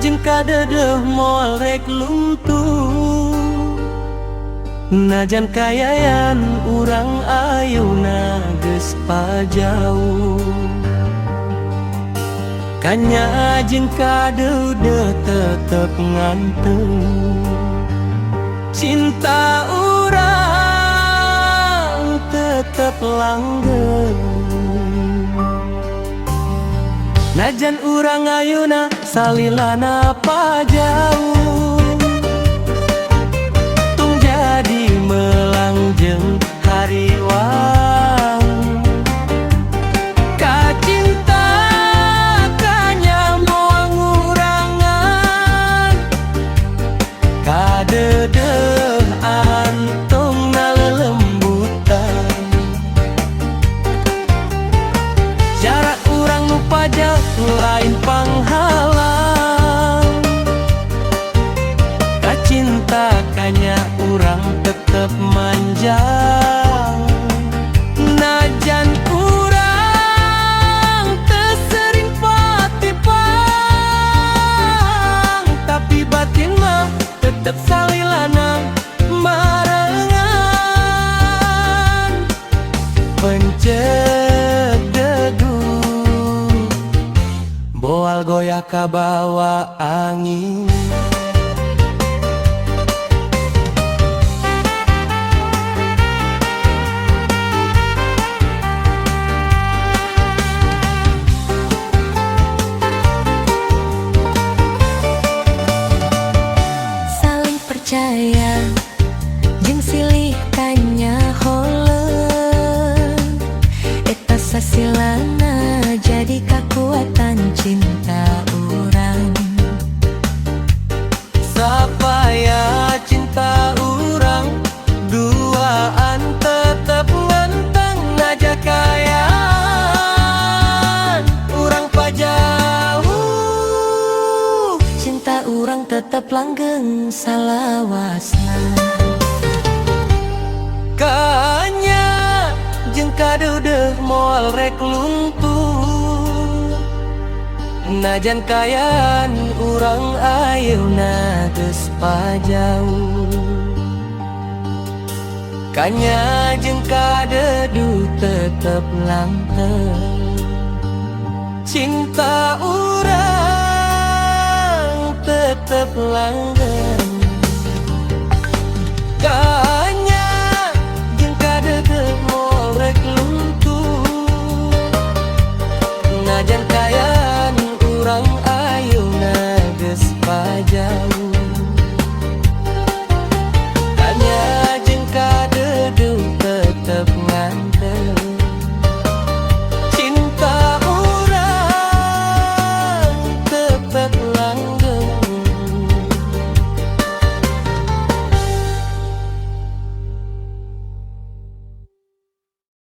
jeung kadeudeung moal rek luntur. Najan kayayan urang ayeuna geus pajauh, kanya jeung kadeudeung tetep nganteng. Cinta urang tetep langgeng. Najan urang ayeuna salilana pajauh, tung jadi melangjeng hariwang. Kacinta kanya moal ngurangan, kadeudeung antong nalelembutan. Jarak urang nu pajauh lain panghalang, kacinta kanya urang tetep manjang. Najan urang teu sering patipang, tapi batin mah tetep salilana marengan. Pencet dedu boal goyah kabawa angin. Saling percaya jeung silih kanya holeng, eta sasilana jadi kekuatan cinta urang. Supaya cinta urang duaan tetep ngenteng. Naja kayaan urang pajauh, Cinta urang tetep langgeng salawasna. kanya jeung kadeudeung moal rek luntur. Najan kayan urang ayeuna geus pajauh, kanya jeung kadeudeung tetep langgeng. Cinta urang tetep langgeng.